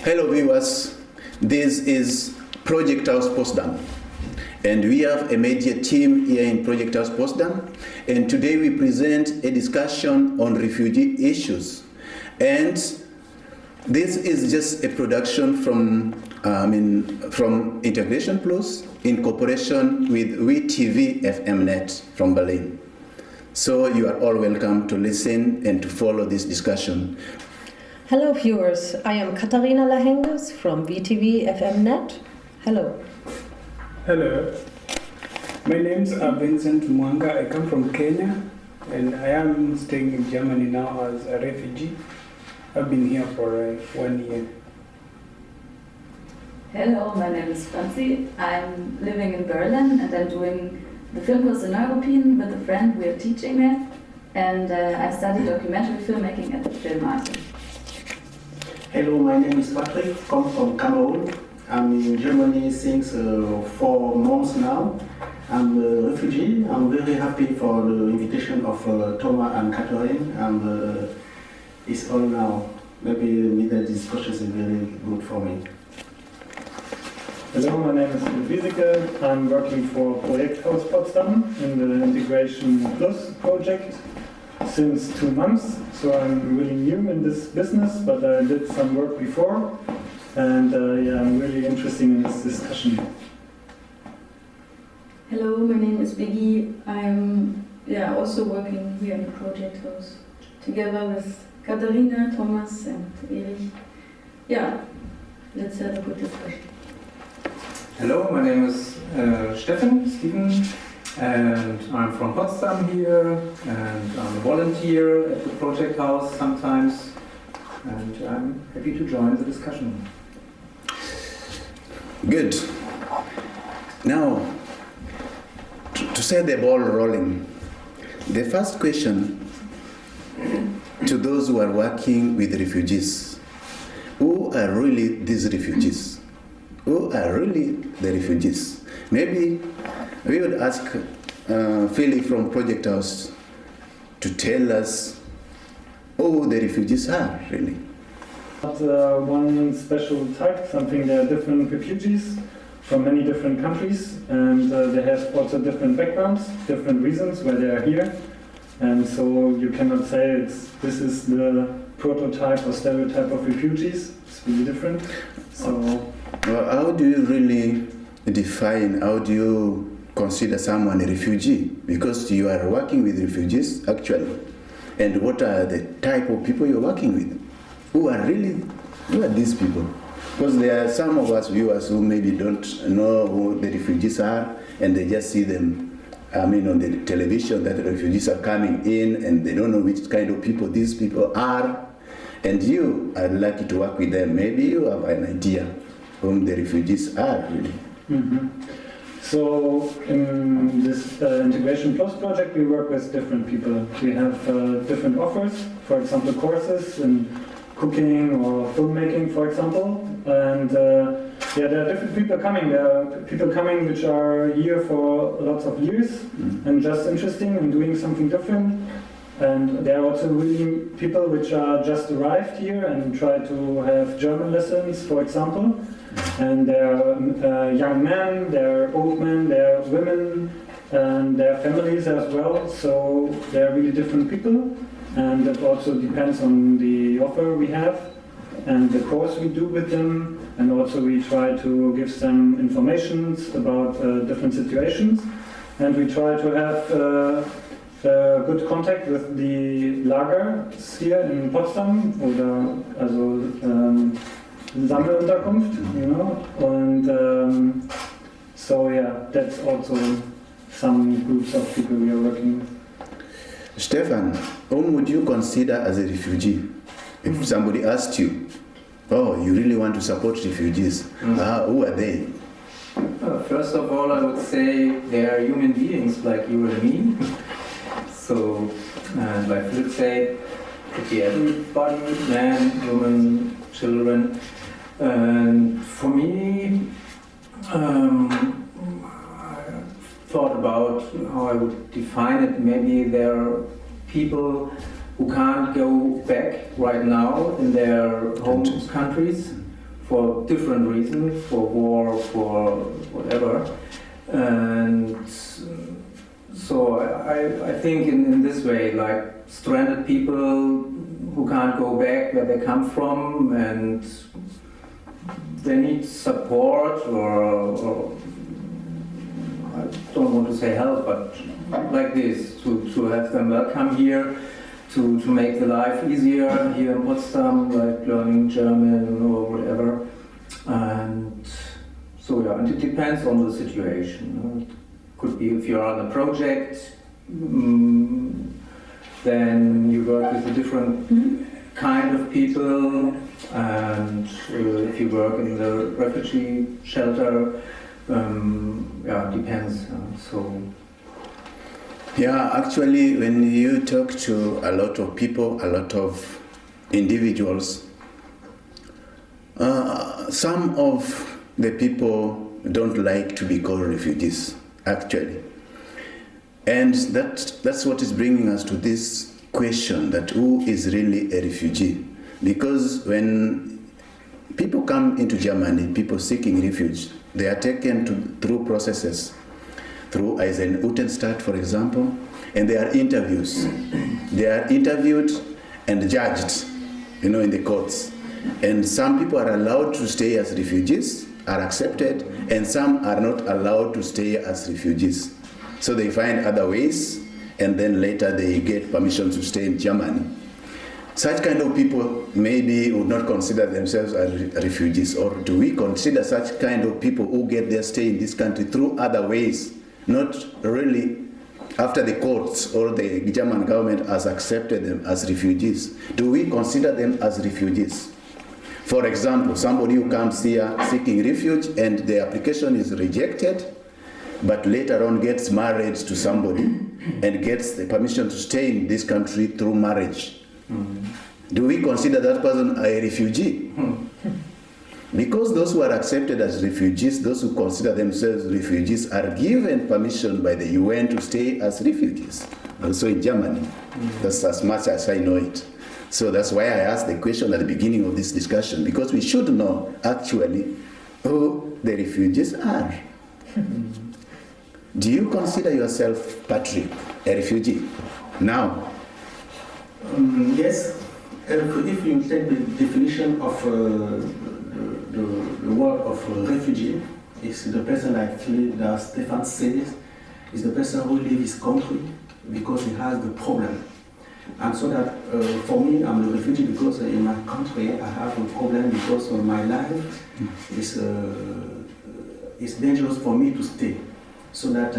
Hello viewers, this is Project House Potsdam, and we have a media team here in Project House Potsdam, and today we present a discussion on refugee issues. And this is just a production from Integration Plus in cooperation with WeTV FMNet from Berlin. So you are all welcome to listen and to follow this discussion. Hello viewers, I am Katharina Lahenges from WeTV FMNet. Hello. Hello. My name's Vincent Mwanga. I come from Kenya and I am staying in Germany now as a refugee. I've been here for 1 year. Hello, my name is Franzi. I'm living in Berlin and I'm doing the film course in European with a friend. We are teaching there, and I study documentary filmmaking at the Film Art. Hello, my name is Patrick, come from Cameroon. I'm in Germany since 4 months now. I'm a refugee. I'm very happy for the invitation of Thomas and Catherine, and it's all now. Maybe the discussion is very good for me. Hello, my name is Vivica. I'm working for Project House Potsdam in the Integration Plus project since 2 months. So I'm really new in this business, but I did some work before, and I'm really interested in this discussion. Hello, my name is Biggie. I'm also working here in Project House together with Katharina, Thomas and Erich. Let's have a good discussion. Hello, my name is Steffen, and I'm from Potsdam here, and I'm a volunteer at the Project House sometimes, and I'm happy to join the discussion. Good. Now, to set the ball rolling, the first question to those who are working with refugees: who are really these refugees? Who are really the refugees? Maybe we would ask Philip from Project House to tell us who the refugees are, really. Not one special type, something. There are different refugees from many different countries, and they have also different backgrounds, different reasons why they are here. And so you cannot say this is the prototype or stereotype of refugees. It's really different. So. Well, how do you really define, how do you consider someone a refugee? Because you are working with refugees, actually. And what are the type of people you're working with? Who are these people? Because there are some of us viewers who maybe don't know who the refugees are, and they just see them, on the television, that the refugees are coming in, and they don't know which kind of people these people are. And you are lucky to work with them. Maybe you have an idea whom the refugees are, really. Mm-hmm. So in this Integration Plus project, we work with different people. We have different offers, for example, courses in cooking or filmmaking, for example. And there are different people coming. There are people coming which are here for lots of years and just interested in doing something different. And there are also really people which are just arrived here and try to have German lessons, for example. And there are young men, there are old men, there are women, and there are families as well. So there are really different people, and it also depends on the offer we have and the course we do with them. And also we try to give them information about different situations, and we try to have good contact with the Lagers here in Potsdam, Sammelunterkunft, and that's also some groups of people we are working with. Stefan, whom would you consider as a refugee? If somebody asked you, oh, you really want to support refugees, who are they? First of all, I would say they are human beings like you and me. So, like Philip said, could be everybody, man, woman, children. And for me, I thought about how I would define it. Maybe there are people who can't go back right now in their home countries for different reasons, for war, for whatever. And so I think in this way, like stranded people who can't go back where they come from, and they need support, or I don't want to say help, but like this, to have them welcome here, to make the life easier here in Potsdam, like learning German or whatever. And so yeah, and it depends on the situation. It could be if you're on a project, then you work with a different kind of people, and if you work in the refugee shelter, yeah, it depends. So. Yeah, actually, when you talk to a lot of people, a lot of individuals, some of the people don't like to be called refugees, actually. And that's what is bringing us to this question, that who is really a refugee? Because when people come into Germany, people seeking refuge, they are taken through processes, through Eisenhutenstadt, for example, and they are interviews. They are interviewed and judged, in the courts. And some people are allowed to stay as refugees, are accepted, and some are not allowed to stay as refugees. So they find other ways, and then later they get permission to stay in Germany. Such kind of people maybe would not consider themselves as refugees, or do we consider such kind of people who get their stay in this country through other ways, not really after the courts or the German government has accepted them as refugees? Do we consider them as refugees? For example, somebody who comes here seeking refuge and the application is rejected, but later on gets married to somebody and gets the permission to stay in this country through marriage. Do we consider that person a refugee? Because those who are accepted as refugees, those who consider themselves refugees, are given permission by the UN to stay as refugees, also in Germany. That's as much as I know it. So that's why I asked the question at the beginning of this discussion, because we should know actually who the refugees are. Do you consider yourself, Patrick, a refugee now? Yes. If you take the definition of the word of refugee, is the person, like Stefan says, is the person who leaves his country because he has the problem. And so that for me, I'm a refugee because in my country I have a problem because my life is dangerous for me to stay. So that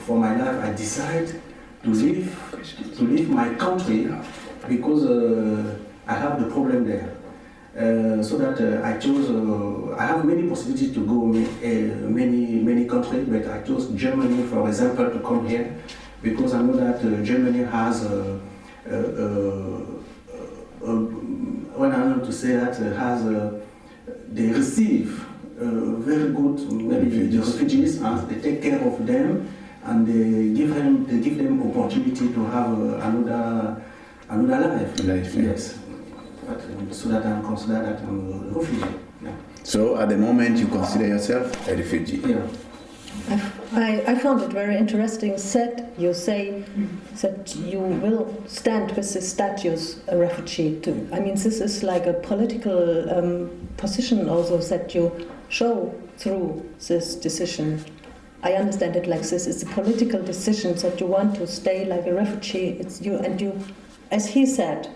for my life I decide to leave my country because I have the problem there. So that I chose, I have many possibilities to go many countries, but I chose Germany, for example, to come here because I know that Germany has, when I want to say that, they receive very good maybe the refugees, and they take care of them, and they give them opportunity to have another life. Yes. But, so that I'm considered that I'm a refugee. Yeah. So at the moment you consider yourself a refugee? Yeah. I found it very interesting you say that you will stand with the status a refugee too. I mean, this is like a political position also that you show through this decision. I understand it like this. It's a political decision that you want to stay like a refugee. It's you, and you, as he said,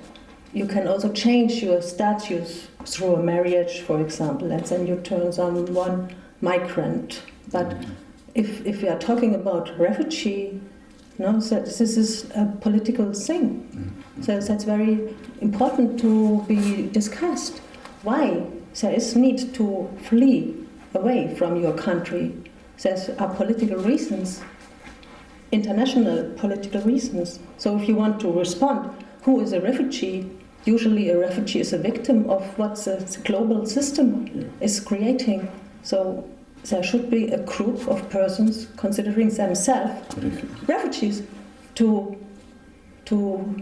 you can also change your status through a marriage, for example, and then you turn someone migrant. But if we are talking about refugee, so this is a political thing. So that's very important to be discussed. Why there is need to flee away from your country? There are political reasons, international political reasons. So if you want to respond, who is a refugee? Usually a refugee is a victim of what the global system is creating. So there should be a group of persons considering themselves refugees to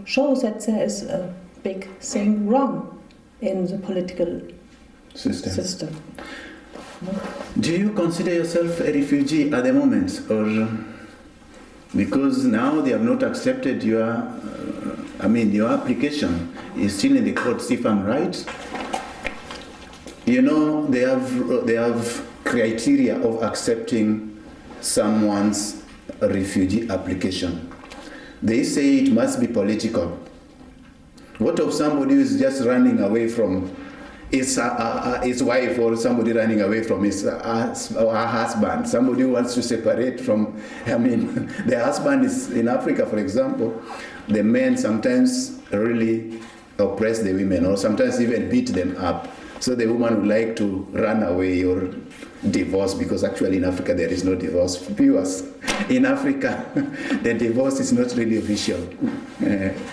show that there is a big thing wrong in the political system. Do you consider yourself a refugee at the moment, or because now they have not accepted your, your application is still in the courts, if I'm right? You know, they have criteria of accepting someone's refugee application. They say it must be political. What of somebody who is just running away from his wife, or somebody running away from his or her husband? Somebody who wants to separate from, the husband is in Africa, for example. The men sometimes really oppress the women, or sometimes even beat them up. So the woman would like to run away or divorce, because actually in Africa there is no divorce. Viewers, in Africa the divorce is not really official,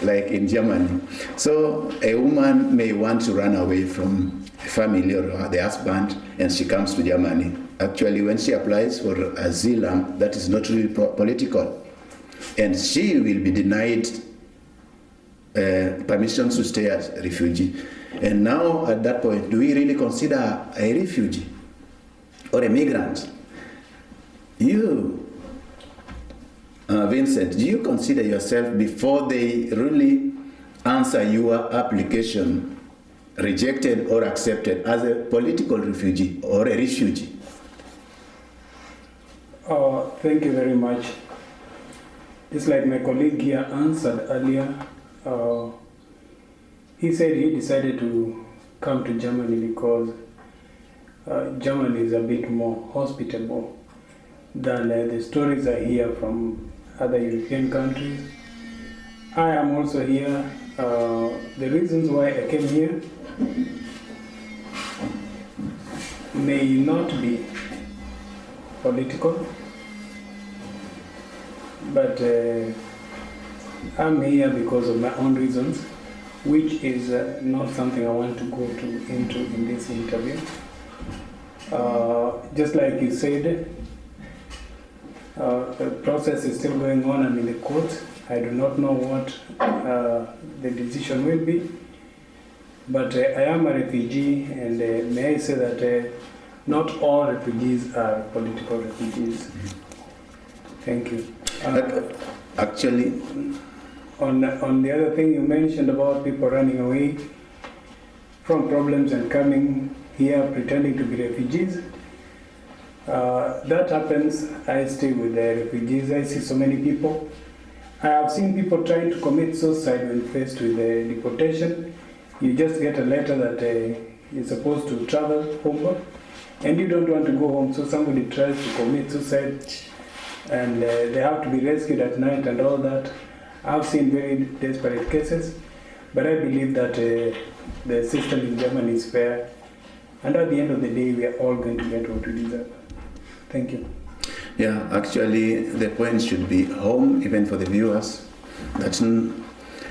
like in Germany. So a woman may want to run away from a family or the husband, and she comes to Germany. Actually, when she applies for asylum, that is not really political, and she will be denied permission to stay as a refugee. And now at that point, do we really consider a refugee or a migrant? You, Vincent, do you consider yourself, before they really answer your application, rejected or accepted, as a political refugee or a refugee? Thank you very much. Just like my colleague here answered earlier, he said he decided to come to Germany because Germany is a bit more hospitable than the stories I hear from other European countries. I am also here. The reasons why I came here may not be political, but I'm here because of my own reasons, which is not something I want to go into in this interview. Just like you said, the process is still going on. I'm in the court. I do not know what the decision will be, but I am a refugee, and may I say that not all refugees are political refugees. Thank you. Actually, on the other thing you mentioned about people running away from problems and coming here pretending to be refugees, that happens. I stay with the refugees. I see so many people. I have seen people trying to commit suicide when faced with deportation. You just get a letter that you're supposed to travel home, and you don't want to go home, so somebody tries to commit suicide, and they have to be rescued at night and all that. I've seen very desperate cases, but I believe that the system in Germany is fair, and at the end of the day, we are all going to get what we deserve. Thank you. Yeah, actually, the point should be home, even for the viewers, that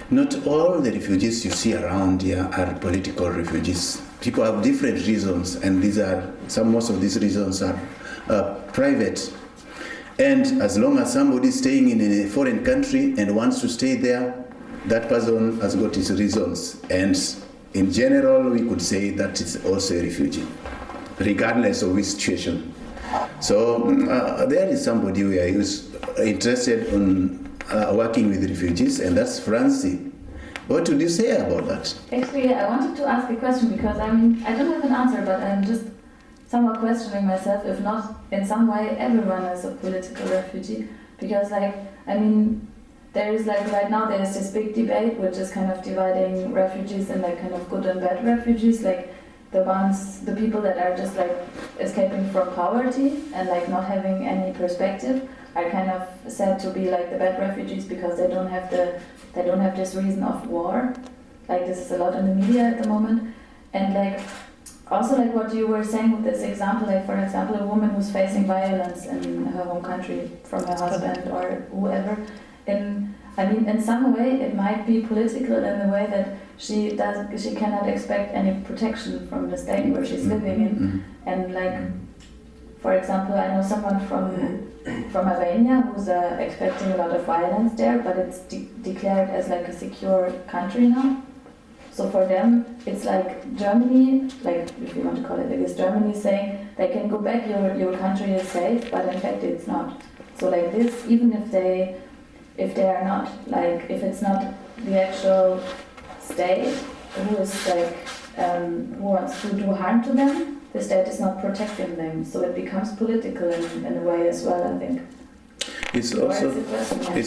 not all the refugees you see around here are political refugees. People have different reasons, and most of these reasons are private. And as long as somebody is staying in a foreign country and wants to stay there, that person has got his reasons. And in general, we could say that it's also a refugee, regardless of which situation. So there is somebody who is interested in working with refugees, and that's Francie. What would you say about that? Actually, I wanted to ask a question because I don't have an answer, but I'm just somewhat questioning myself if not in some way everyone is a political refugee, because there is right now there is this big debate which is kind of dividing refugees in kind of good and bad refugees, the people that are just escaping from poverty and not having any perspective are kind of said to be the bad refugees because they don't have this reason of war. This is a lot in the media at the moment, and also what you were saying with this example, for example, a woman who's facing violence in her home country from her husband or whoever. In some way it might be political in the way that she cannot expect any protection from the state where she's living in. And for example, I know someone from Albania who's expecting a lot of violence there, but it's declared as a secure country now. So for them, it's like Germany, like if you want to call it, I guess Germany is saying they can go back, your country is safe, but in fact it's not. So like this, even if they are not, like if it's not the actual state who is like who wants to do harm to them, the state is not protecting them. So it becomes political in a way as well, I think. It's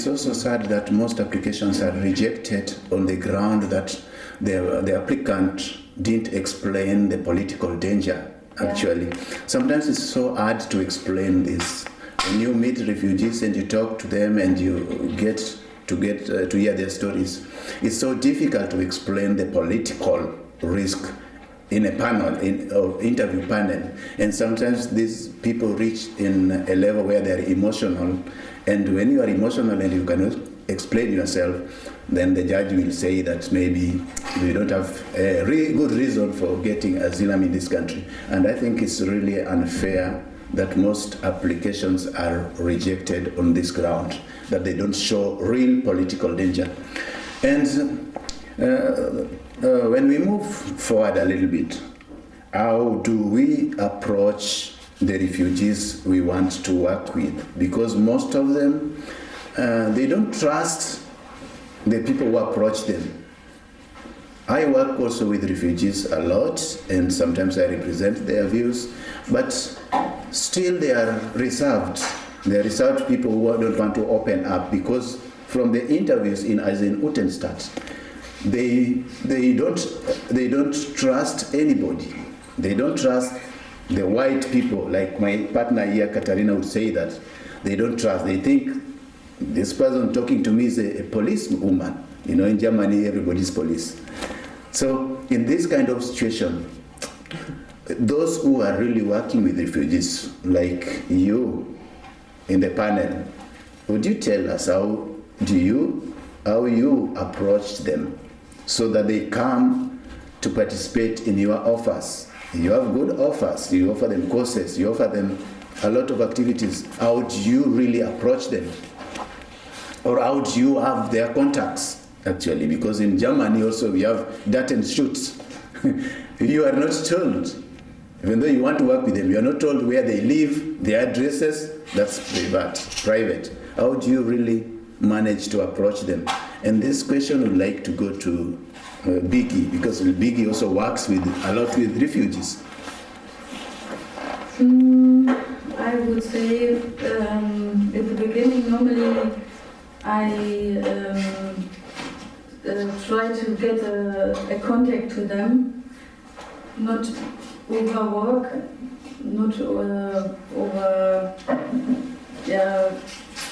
also sad that most applications are rejected on the ground that the applicant didn't explain the political danger, actually. Yeah. Sometimes it's so hard to explain this. When you meet refugees and you talk to them and you get to hear their stories, it's so difficult to explain the political risk in a panel, interview panel. And sometimes these people reach in a level where they're emotional. And when you are emotional and you cannot explain yourself, then the judge will say that maybe you don't have a really good reason for getting asylum in this country. And I think it's really unfair that most applications are rejected on this ground, that they don't show real political danger. And when we move forward a little bit, how do we approach the refugees we want to work with? Because most of them, they don't trust the people who approach them. I work also with refugees a lot, and sometimes I represent their views, but still they are reserved. They are reserved people who don't want to open up, because from the interviews as in Uttenstadt, they don't trust anybody. They don't trust the white people. Like my partner here, Katarina, would say that they don't trust. They think this person talking to me is a policewoman. You know, in Germany, everybody's police. So in this kind of situation, those who are really working with refugees, like you in the panel, would you tell us how you approach them so that they come to participate in your offers? You have good offers. You offer them courses. You offer them a lot of activities. How do you really approach them? Or how do you have their contacts, actually? Because in Germany also we have Datenschutz. You are not told. Even though you want to work with them, you are not told where they live, their addresses. That's private. How do you really manage to approach them? And this question would like to go to Biggie, because Biggie also works a lot with refugees. I would say at the beginning, normally I try to get a contact to them, not over work, not over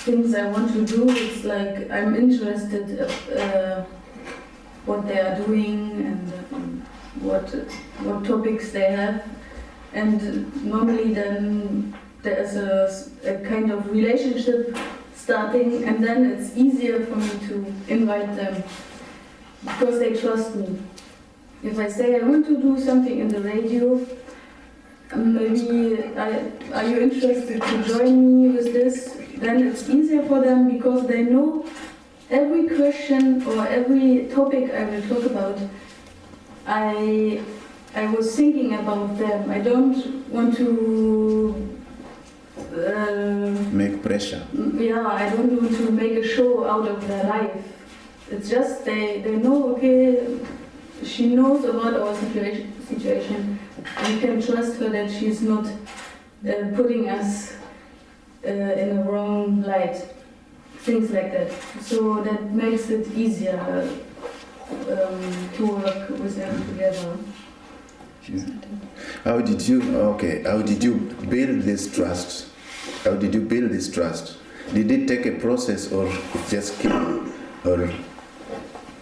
things I want to do. It's like I'm interested what they are doing and what topics they have, and normally then there's a kind of relationship starting, and then it's easier for me to invite them because they trust me. If I say I want to do something in the radio, maybe are you interested to join me with this? Then it's easier for them because they know every question or every topic I will talk about. I was thinking about them. I don't want to make pressure. Yeah, I don't want to make a show out of their life. It's just they know, okay, she knows about our situation. We can trust her that she's not putting us in a wrong light. Things like that. So that makes it easier to work with them together. How did you build this trust? How did you build this trust? Did it take a process or it just came? Or?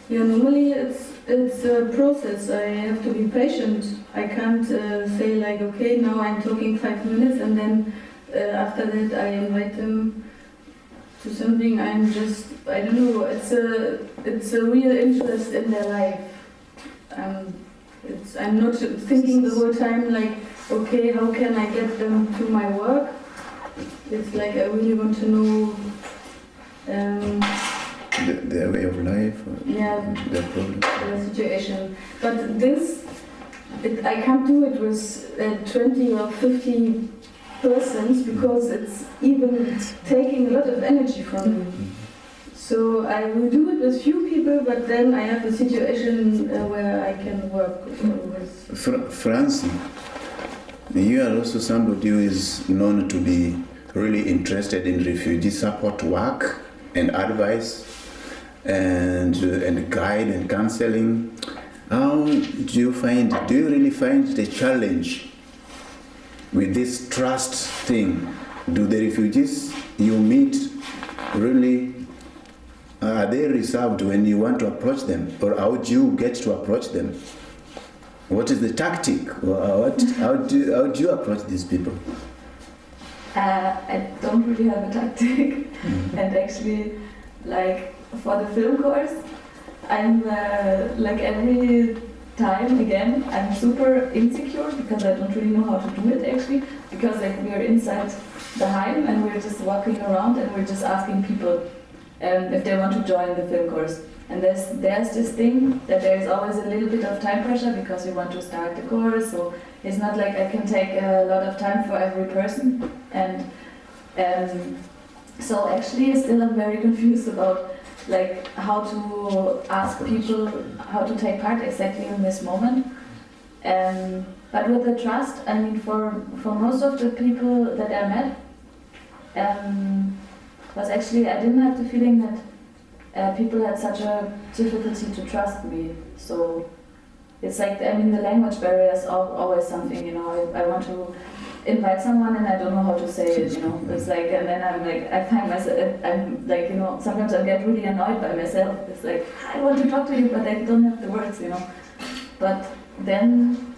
Yeah, normally it's a process. I have to be patient. I can't say like, okay, now I'm talking 5 minutes and then after that I invite them to something. I don't know, it's a real interest in their life. I'm not thinking the whole time like, okay, how can I get them to my work? It's like I really want to know their way of life, or their problem. The situation. But this, I can't do it with 20 or 50 persons because it's even taking a lot of energy from me. So I will do it with few people, but then I have a situation where I can work with. Francie, you are also somebody who is known to be really interested in refugee support work and advice and guide and counseling. How do you really find the challenge with this trust thing? Do the refugees you meet really, are they reserved when you want to approach them? Or how do you get to approach them? What is the tactic? How do you approach these people? I don't really have a tactic. And actually, like for the film course, I'm like every time again, I'm super insecure because I don't really know how to do it actually. Because like we are inside the Heim and we're just walking around and we're just asking people if they want to join the film course. And there's this thing that there's always a little bit of time pressure because you want to start the course. So it's not like I can take a lot of time for every person. And so actually still I'm very confused about like how to ask people how to take part exactly in this moment. But with the trust, I mean for most of the people that I met, was actually I didn't have the feeling that people had such a difficulty to trust me. So it's like, I mean, the language barrier is always something, you know. I want to invite someone and I don't know how to say it, you know. It's like, and then I'm like, I find myself, I'm like, you know, sometimes I get really annoyed by myself. It's like, I want to talk to you, but I don't have the words, you know. But then,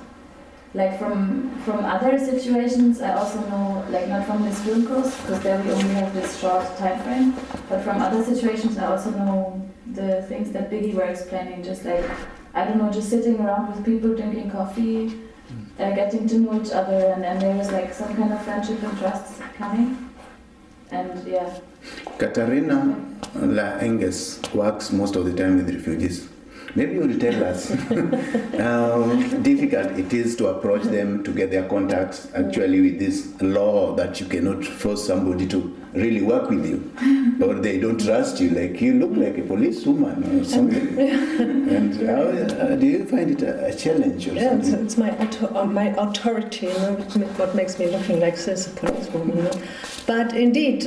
like from other situations, I also know, like not from this film course, because there we only have this short time frame, but from other situations I also know the things that Biggie were explaining, just like, I don't know, just sitting around with people, drinking coffee, getting to know each other, and then there is like some kind of friendship and trust coming, and yeah. Katarina La Enges works most of the time with refugees. Maybe you will tell us how difficult it is to approach them, to get their contacts, actually with this law that you cannot force somebody to really work with you, or they don't trust you, like you look like a policewoman or something. And how do you find it a challenge or something? It's my authority, you know, what makes me looking like this, a policewoman. You know? But indeed,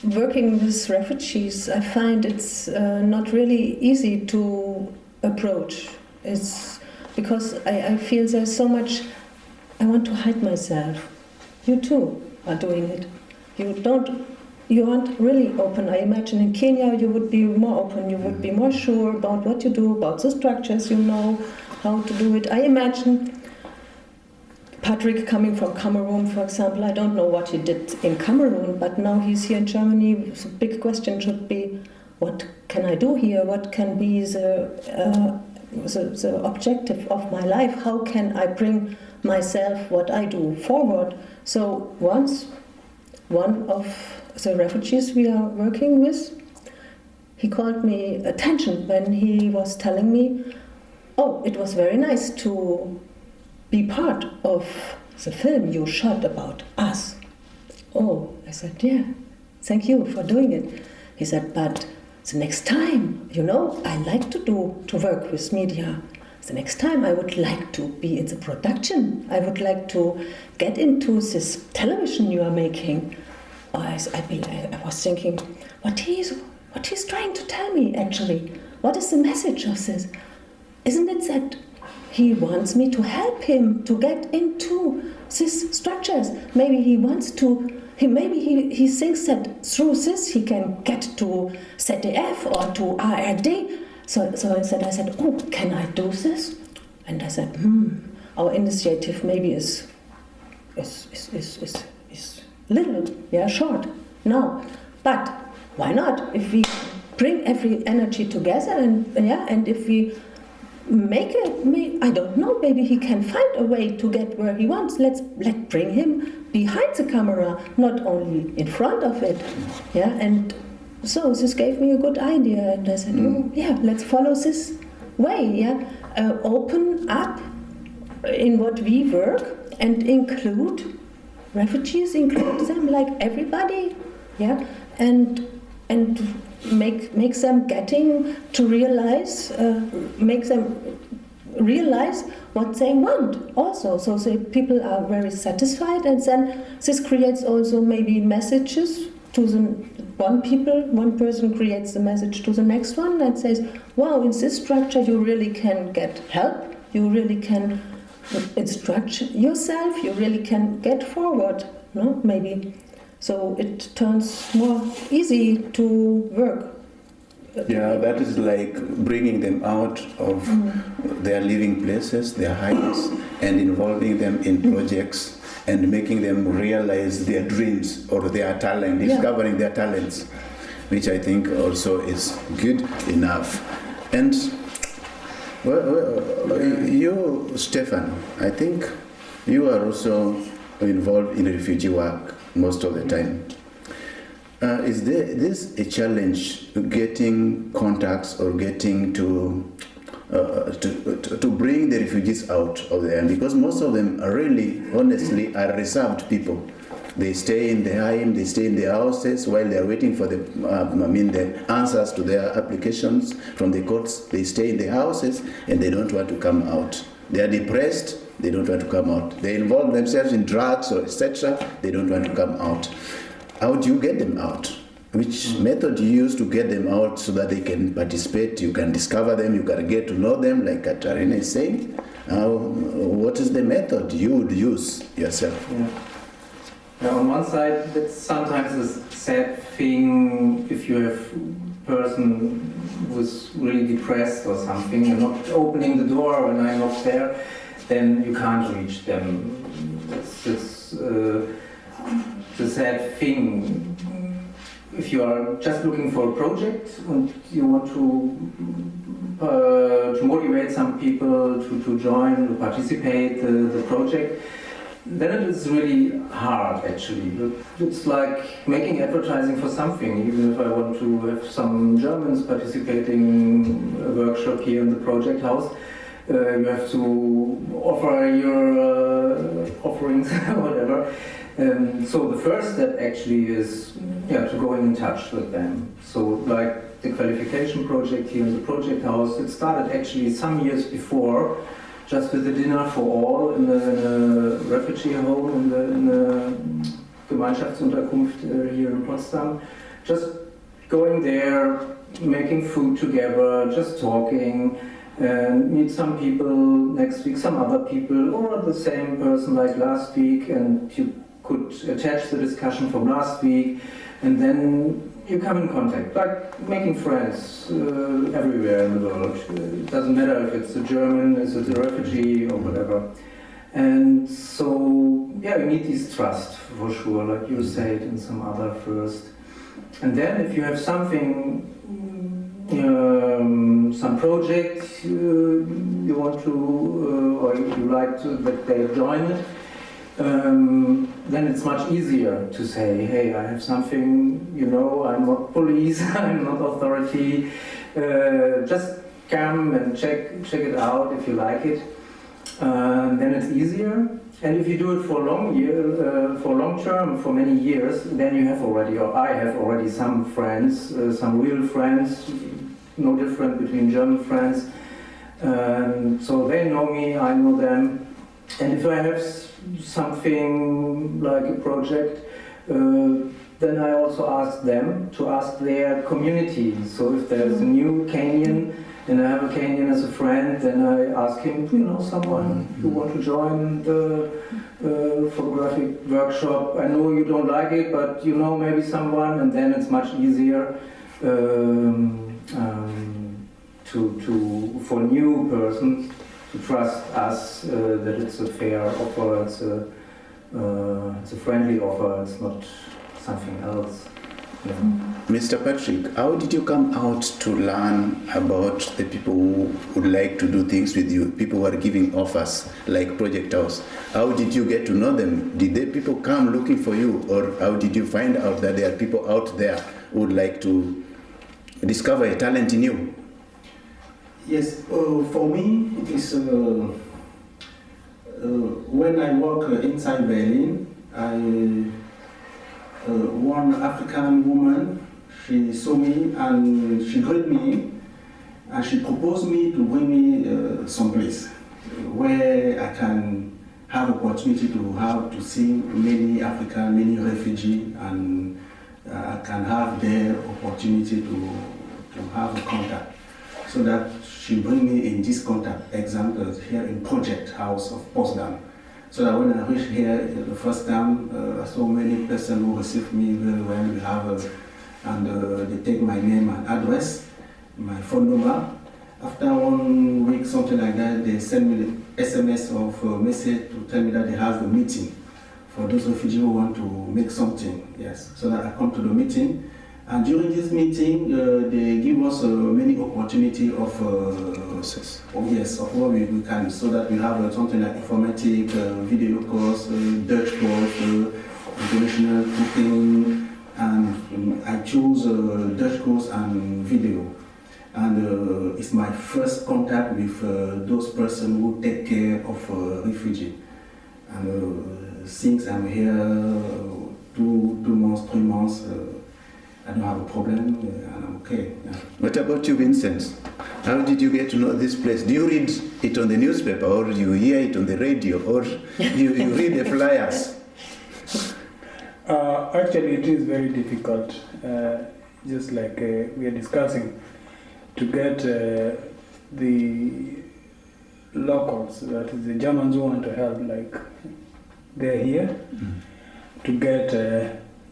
working with refugees, I find it's not really easy to approach. It's because I feel there's so much, I want to hide myself. You too are doing it. You aren't really open. I imagine in Kenya you would be more open, you would be more sure about what you do, about the structures, you know how to do it. I imagine Patrick coming from Cameroon, for example, I don't know what he did in Cameroon, but now he's here in Germany. The big question should be, what can I do here? What can be the objective of my life? How can I bring myself, what I do, forward? So once, one of the refugees we are working with, he called me attention when he was telling me, oh, it was very nice to be part of the film you shot about us. Oh, I said, yeah, thank you for doing it. He said, but the next time, you know, I like to work with media. The next time I would like to be in the production. I would like to get into this television you are making. I was thinking, what he's trying to tell me actually? What is the message of this? Isn't it that he wants me to help him to get into these structures? Maybe he wants to, he thinks that through this he can get to ZDF or to ARD. So I said, oh, can I do this? And I said, our initiative maybe is little, yeah, short. No, but why not? If we bring every energy together and if we make it, I don't know, maybe he can find a way to get where he wants. Let's bring him behind the camera, not only in front of it. Yeah, and so this gave me a good idea, and I said, oh yeah, let's follow this way, yeah. Open up in what we work and include refugees, include them like everybody, yeah, and make them getting to realize, make them realize what they want also. So the people are very satisfied, and then this creates also maybe messages to the one person creates the message to the next one and says, wow, in this structure you really can get help, you really can instruct yourself, you really can get forward, no? Maybe. So it turns more easy to work. Yeah, that is like bringing them out of their living places, their homes, and involving them in projects and making them realize their dreams or their talent, discovering their talents, which I think also is good enough. And you, Stefan, I think you are also involved in refugee work most of the time. Is this a challenge, getting contacts or getting to bring the refugees out of there? Because most of them are really, honestly, are reserved people. They stay in the home, they stay in their houses while they are waiting for the answers to their applications from the courts. They stay in the houses and they don't want to come out. They are depressed, they don't want to come out. They involve themselves in drugs or etc. They don't want to come out. How do you get them out? Which method do you use to get them out so that they can participate, you can discover them, you can get to know them, like Katarina is saying? What is the method you would use yourself? Yeah, on one side, it's sometimes a sad thing if you have a person who's really depressed or something, you're not opening the door when I'm not there, then you can't reach them. It's the sad thing. If you are just looking for a project and you want to motivate some people to join, to participate the project, then it is really hard actually. It's like making advertising for something. Even if I want to have some Germans participating in a workshop here in the project house, you have to offer your offerings or whatever. So the first step actually is to go in touch with them. So like the qualification project here in the project house, it started actually some years before, just with a dinner for all in a refugee home in the Gemeinschaftsunterkunft here in Potsdam. Just going there, making food together, just talking, and meet some people next week, some other people, or the same person like last week, and you could attach the discussion from last week, and then you come in contact, like making friends everywhere in the world. It doesn't matter if it's a German, if it's a refugee, or whatever. And so, you need this trust, for sure, like you said, and some other first. And then if you have something, some project you want to, or you like to, that they join it, then it's much easier to say, hey, I have something, I'm not police, I'm not authority, just come and check it out if you like it. Then it's easier. And if you do it for long term, for many years, then you have already, or I have already some friends, some real friends, no different between German friends. So they know me, I know them. And if I have something like a project, then I also ask them to ask their community. So if there's a new Kenyan, and I have a Kenyan as a friend, then I ask him, do you know someone who want to join the photographic workshop? I know you don't like it, but you know maybe someone, and then it's much easier for new persons to trust us that it's a fair offer, it's a friendly offer, it's not something else. Yeah. Mr. Patrick, how did you come out to learn about the people who would like to do things with you, people who are giving offers like Project House? How did you get to know them? Did the people come looking for you, or how did you find out that there are people out there would like to discover a talent in you? Yes, for me, it is when I work inside Berlin, one African woman, she saw me and she greeted me and she proposed me to bring me someplace where I can have opportunity to see many African, many refugees, and I can have their opportunity to have a contact. So that she bring me in this contact, example here in Project House of Potsdam. So that when I reached here the first time, so many persons who received me very well. We have and they take my name and address, my phone number. After 1 week, something like that, they send me the SMS of message to tell me that they have a meeting for those refugees who want to make something. Yes, so that I come to the meeting. And during this meeting, they give us many opportunity of what we can, so that we have something like informatic, video course, Dutch course, international cooking, and I choose Dutch course and video. And it's my first contact with those persons who take care of refugees. And since I'm here 2 months, 3 months, I don't have a problem, and I'm okay. Yeah. What about you, Vincent? How did you get to know this place? Do you read it on the newspaper, or do you hear it on the radio, or you read the flyers? Actually, it is very difficult, just like we are discussing, to get the locals, that is the Germans who want to help, like they're here, to get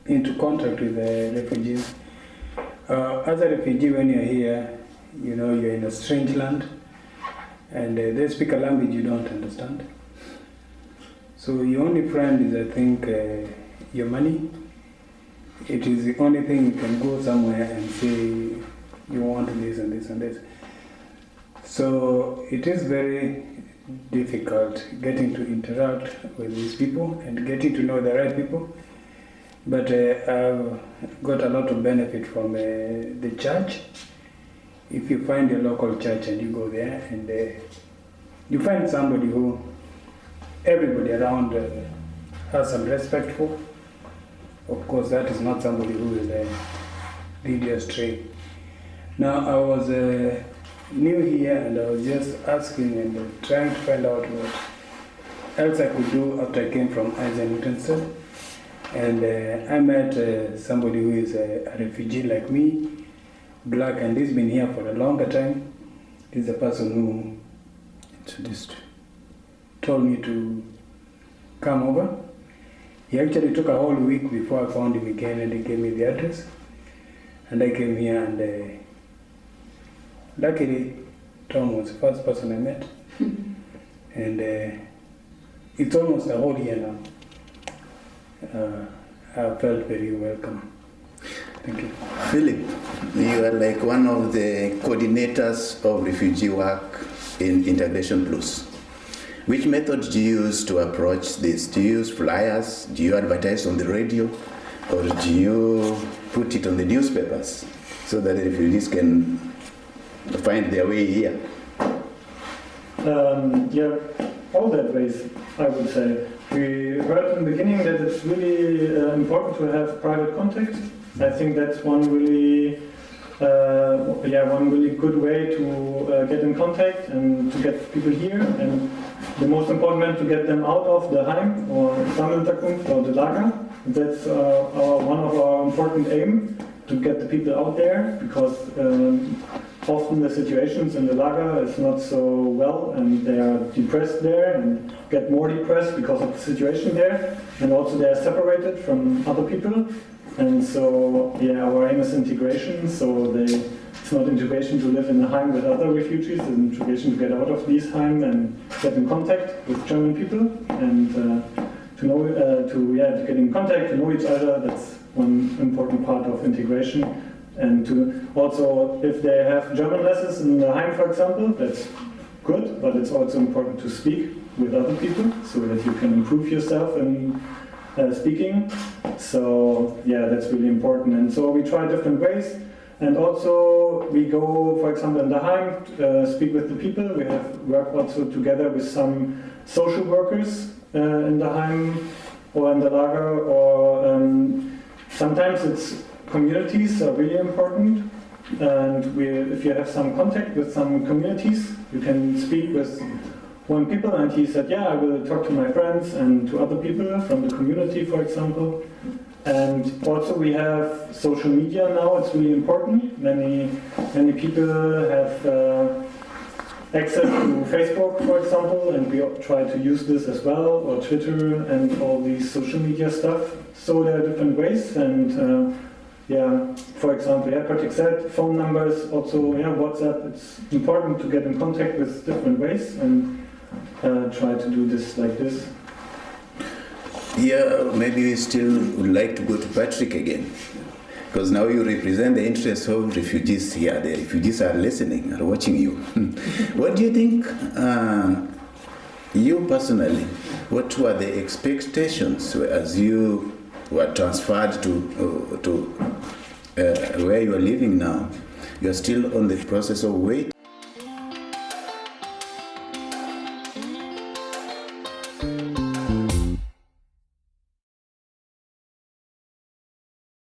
into contact with the refugees. As a refugee, when you're here, you know you're in a strange land, and they speak a language you don't understand. So your only friend is, I think, your money. It is the only thing you can go somewhere and say you want this and this and this. So it is very difficult getting to interact with these people and getting to know the right people. But I've got a lot of benefit from the church. If you find a local church and you go there and you find somebody who everybody around has some respect for, of course that is not somebody who will lead you astray. Now I was new here and I was just asking and trying to find out what else I could do after I came from Eisenhüttenstadt. And I met somebody who is a refugee like me, black, and he's been here for a longer time. He's the person who told me to come over. He actually took a whole week before I found him again, and he gave me the address. And I came here, and luckily Tom was the first person I met. And it's almost a whole year now. I felt very welcome. Thank you. Philip, you are like one of the coordinators of refugee work in Integration Plus. Which method do you use to approach this? Do you use flyers? Do you advertise on the radio? Or do you put it on the newspapers so that the refugees can find their way here? Yeah, all that ways, I would say. We heard in the beginning that it's really important to have private contact. I think that's one really good way to get in contact and to get people here. And the most important to get them out of the Heim or Sammelunterkunft or the Lager. That's one of our important aim, to get the people out there, because often the situations in the Lager is not so well, and they are depressed there and get more depressed because of the situation there, and also they are separated from other people. And so, yeah, our aim is integration. So it's not integration to live in a Heim with other refugees, it's integration to get out of these Heim and get in contact with German people, and to get in contact, to know each other. That's one important part of integration. And to also, if they have German lessons in the Heim, for example, that's good, but it's also important to speak with other people so that you can improve yourself in speaking. So yeah, that's really important. And so we try different ways. And also we go, for example, in the Heim, speak with the people. We have worked also together with some social workers in the Heim or in the Lager, or sometimes it's communities are really important. And if you have some contact with some communities, you can speak with one people, and he said, yeah, I will talk to my friends and to other people from the community, for example. And also we have social media now, it's really important. Many people have access to Facebook, for example, and we try to use this as well, or Twitter and all these social media stuff. So there are different ways, and yeah, for example, yeah, Patrick said, phone numbers, also, yeah, WhatsApp, it's important to get in contact with different ways and try to do this like this. Yeah, maybe we still would like to go to Patrick again, because now you represent the interests of refugees here. The refugees are listening, are watching you. What do you think, you personally, what were the expectations as you were transferred to where you are living now? You are still on the process of waiting.